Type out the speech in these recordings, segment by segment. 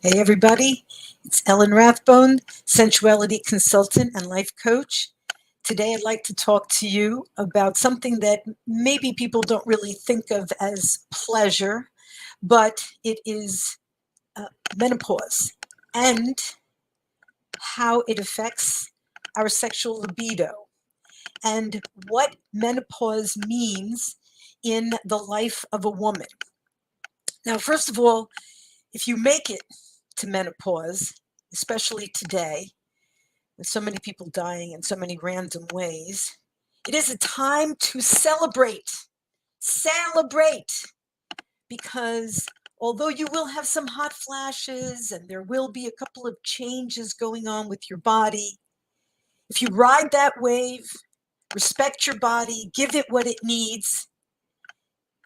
Hey, everybody. It's Ellen Rathbone, sensuality consultant and life coach. Today, I'd like to talk to you about something that maybe people don't really think of as pleasure, but it is uh, menopause and how it affects our sexual libido and what menopause means in the life of a woman. Now, first of all, if you make it to menopause, especially today, with so many people dying in so many random ways, it is a time to celebrate. Celebrate! Because although you will have some hot flashes and there will be a couple of changes going on with your body, if you ride that wave, respect your body, give it what it needs,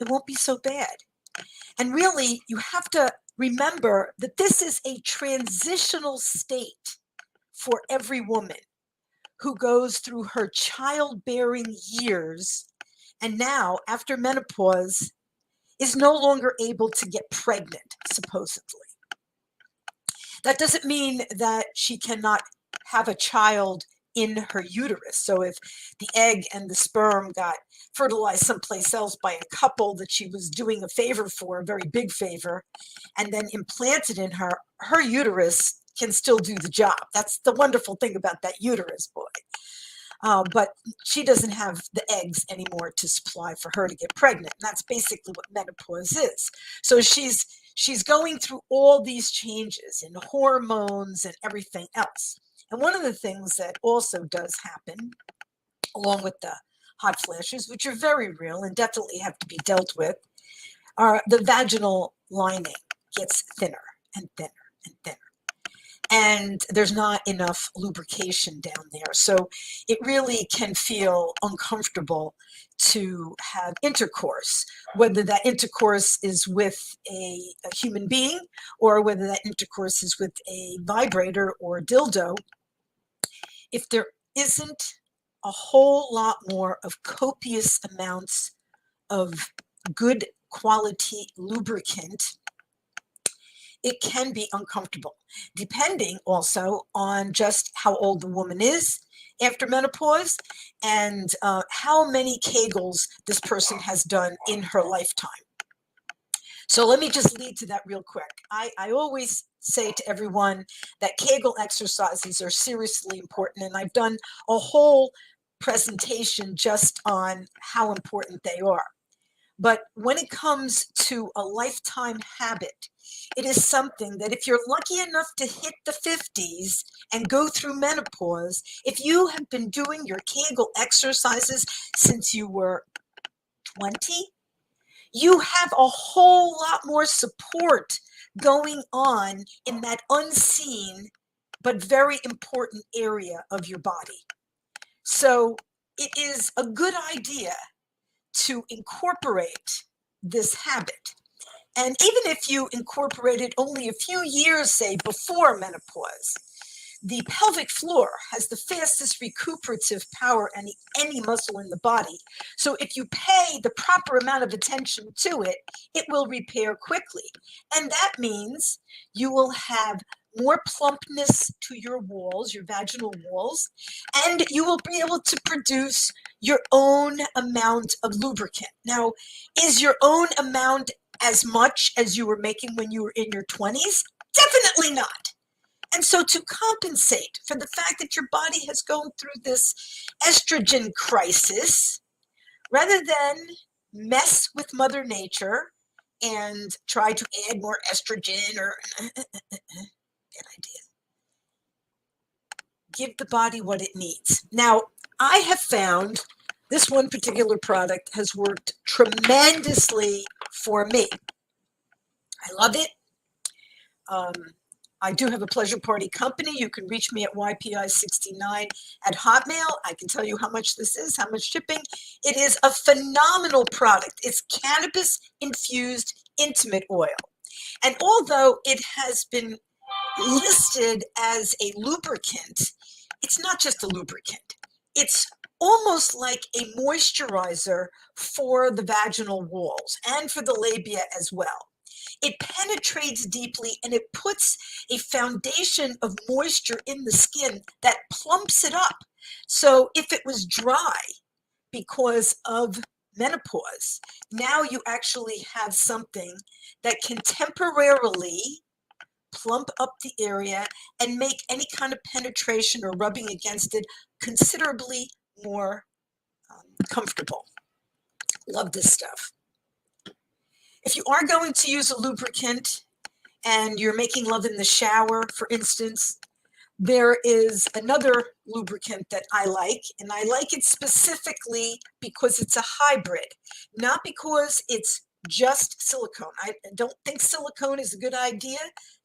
it won't be so bad. And really, you have to remember that this is a transitional state for every woman who goes through her childbearing years and now, after menopause, is no longer able to get pregnant, supposedly. That doesn't mean that she cannot have a child in her uterus. So if the egg and the sperm got fertilized someplace else by a couple that she was doing a favor for, a very big favor, and then implanted in her, her uterus can still do the job. That's the wonderful thing about that uterus, boy. But she doesn't have the eggs anymore to supply for her to get pregnant. And that's basically what menopause is. So she's going through all these changes in hormones and everything else. And one of the things that also does happen, along with the hot flashes, which are very real and definitely have to be dealt with, are the vaginal lining gets thinner and thinner and thinner, and there's not enough lubrication down there. So it really can feel uncomfortable to have intercourse, whether that intercourse is with a human being or whether that intercourse is with a vibrator or a dildo. If there isn't a whole lot more of copious amounts of good quality lubricant, it can be uncomfortable, depending also on just how old the woman is after menopause and how many Kegels this person has done in her lifetime. So let me just lead to that real quick. I always say to everyone that Kegel exercises are seriously important, and I've done a whole presentation just on how important they are. But when it comes to a lifetime habit, it is something that if you're lucky enough to hit the 50s and go through menopause, if you have been doing your Kegel exercises since you were 20, you have a whole lot more support going on in that unseen but very important area of your body. So it is a good idea to incorporate this habit. And even if you incorporate it only a few years, say, before menopause, the pelvic floor has the fastest recuperative power any muscle in the body. So if you pay the proper amount of attention to it, it will repair quickly. And that means you will have more plumpness to your walls, your vaginal walls, and you will be able to produce your own amount of lubricant. Now, is your own amount as much as you were making when you were in your 20s? Definitely not. And so, to compensate for the fact that your body has gone through this estrogen crisis, rather than mess with Mother Nature and try to add more estrogen or bad idea, give the body what it needs. Now, I have found this one particular product has worked tremendously for me. I love it. Um, I do have a pleasure party company. You can reach me at YPI69 at Hotmail. I can tell you how much this is, how much shipping. It is a phenomenal product. It's cannabis infused intimate oil. And although it has been listed as a lubricant, it's not just a lubricant. It's almost like a moisturizer for the vaginal walls and for the labia as well. it penetrates deeply and it puts a foundation of moisture in the skin that plumps it up. So if it was dry because of menopause, now you actually have something that can temporarily plump up the area and make any kind of penetration or rubbing against it considerably more comfortable. Love this stuff. If you are going to use a lubricant and you're making love in the shower, for instance, there is another lubricant that I like, and I like it specifically because it's a hybrid, not because it's just silicone. I don't think silicone is a good idea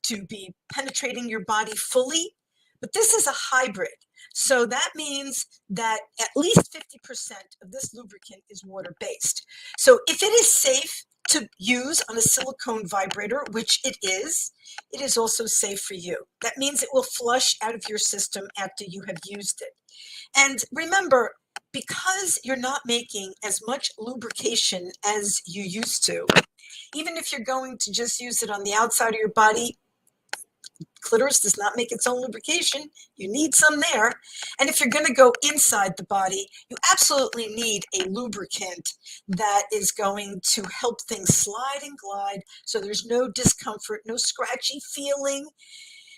to be penetrating your body fully, but this is a hybrid. So that means that at least 50% of this lubricant is water-based. So if it is safe to use on a silicone vibrator, which it is also safe for you. That means it will flush out of your system after you have used it. And remember, because you're not making as much lubrication as you used to, even if you're going to just use it on the outside of your body, clitoris does not make its own lubrication. You need some there. And if you're going to go inside the body, you absolutely need a lubricant that is going to help things slide and glide so there's no discomfort, no scratchy feeling.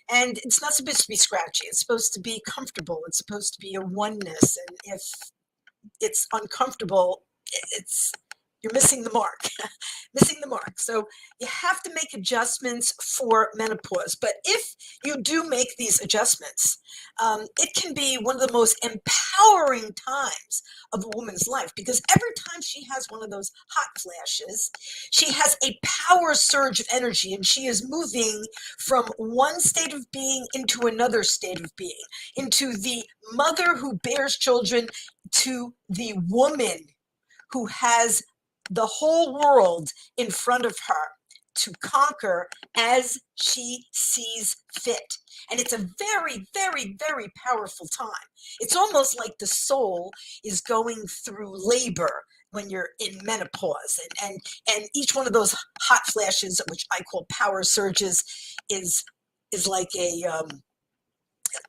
And it's not supposed to be scratchy. It's supposed to be comfortable. It's supposed to be a oneness. And if it's uncomfortable, it's you're missing the mark. Missing the mark. So you have to make adjustments for menopause. But if you do make these adjustments, it can be one of the most empowering times of a woman's life, because every time she has one of those hot flashes, she has a power surge of energy, and she is moving from one state of being into another state of being, into the mother who bears children, to the woman who has the whole world in front of her to conquer as she sees fit. And it's a very, very, very powerful time. It's almost like the soul is going through labor when you're in menopause. And each one of those hot flashes, which I call power surges, is like a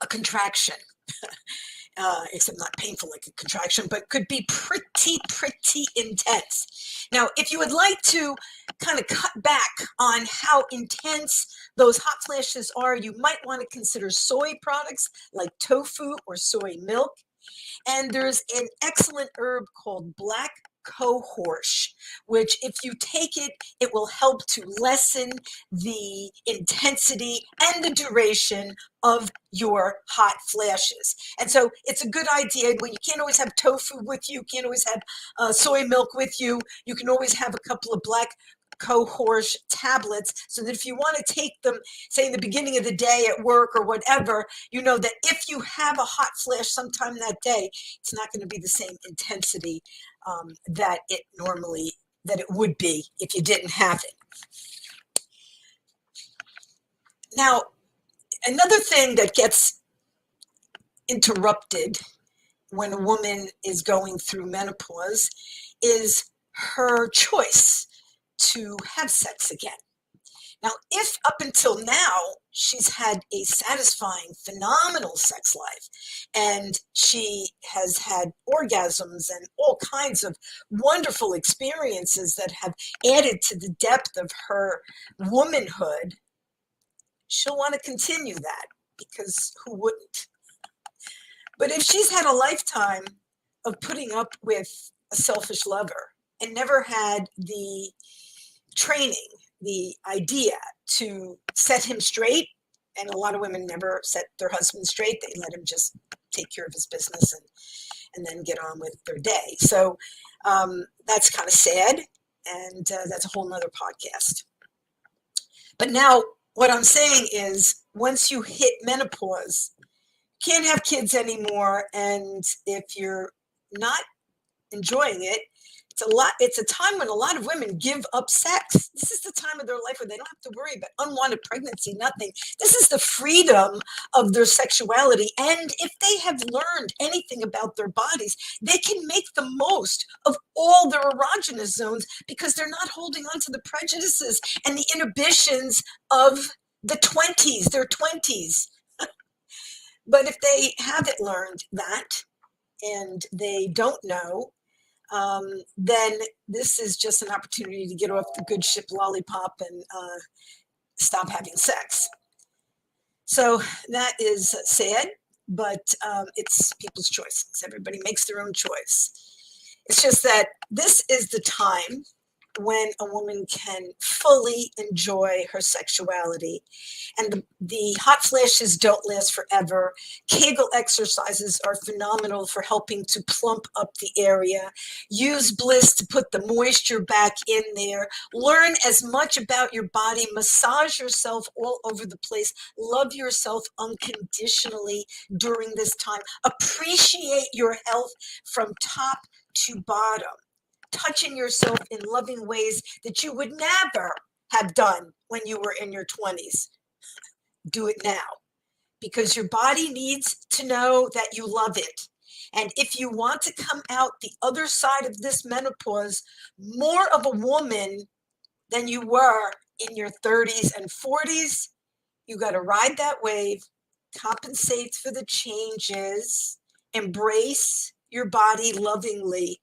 contraction. Except not painful like a contraction, but could be pretty intense. Now, if you would like to kind of cut back on how intense those hot flashes are, you might want to consider soy products like tofu or soy milk. And there's an excellent herb called black cohosh, which if you take it, it will help to lessen the intensity and the duration of your hot flashes. And so it's a good idea when you can't always have tofu with you, can't always have soy milk with you, you can always have a couple of black cohosh tablets, so that if you want to take them, say in the beginning of the day at work or whatever, you know that if you have a hot flash sometime that day, it's not going to be the same intensity that it would be if you didn't have it. Now, another thing that gets interrupted when a woman is going through menopause is her choice to have sex again. Now, if up until now she's had a satisfying, phenomenal sex life, and she has had orgasms and all kinds of wonderful experiences that have added to the depth of her womanhood, she'll want to continue that, because who wouldn't? But if she's had a lifetime of putting up with a selfish lover and never had the training, the idea to set him straight, and a lot of women never set their husband straight, they let him just take care of his business and then get on with their day. So that's kind of sad, and that's a whole nother podcast. But now what I'm saying is, once you hit menopause, you can't have kids anymore, and if you're not enjoying it, It's a time when a lot of women give up sex. This is the time of their life where they don't have to worry about unwanted pregnancy, nothing. This is the freedom of their sexuality. And if they have learned anything about their bodies, they can make the most of all their erogenous zones because they're not holding on to the prejudices and the inhibitions of the 20s, their 20s. But if they haven't learned that and they don't know, then this is just an opportunity to get off the good ship lollipop and stop having sex. So that is sad, but it's people's choices. Everybody makes their own choice. It's just that this is the time when a woman can fully enjoy her sexuality. And the hot flashes don't last forever. Kegel exercises are phenomenal for helping to plump up the area. Use bliss to put the moisture back in there. Learn as much about your body. Massage yourself all over the place. Love yourself unconditionally during this time. Appreciate your health from top to bottom. Touching yourself in loving ways that you would never have done when you were in your 20s. Do it now because your body needs to know that you love it. And if you want to come out the other side of this menopause more of a woman than you were in your 30s and 40s, you got to ride that wave, compensate for the changes, embrace your body lovingly.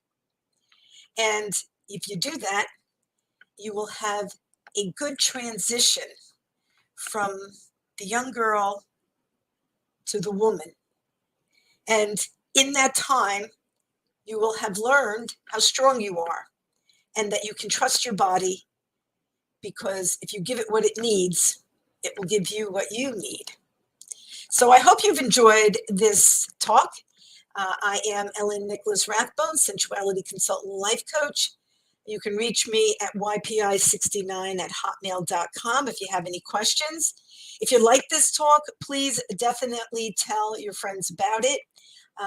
And if you do that, you will have a good transition from the young girl to the woman. And in that time, you will have learned how strong you are and that you can trust your body because if you give it what it needs, it will give you what you need. So I hope you've enjoyed this talk. I am Ellen Nicholas Rathbone, sensuality consultant, life coach. You can reach me at ypi69@hotmail.com if you have any questions. If you like this talk, please definitely tell your friends about it.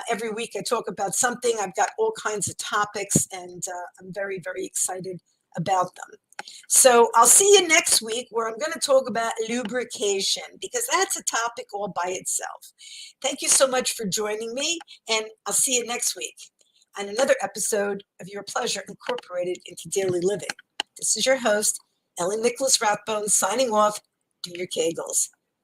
Every week I talk about something. I've got all kinds of topics, and I'm very, very excited about them. So I'll see you next week where I'm going to talk about lubrication because that's a topic all by itself. Thank you so much for joining me, and I'll see you next week on another episode of Your Pleasure Incorporated into Daily Living. This is your host, Ellen Nicholas Rathbone, signing off. Do your Kegels.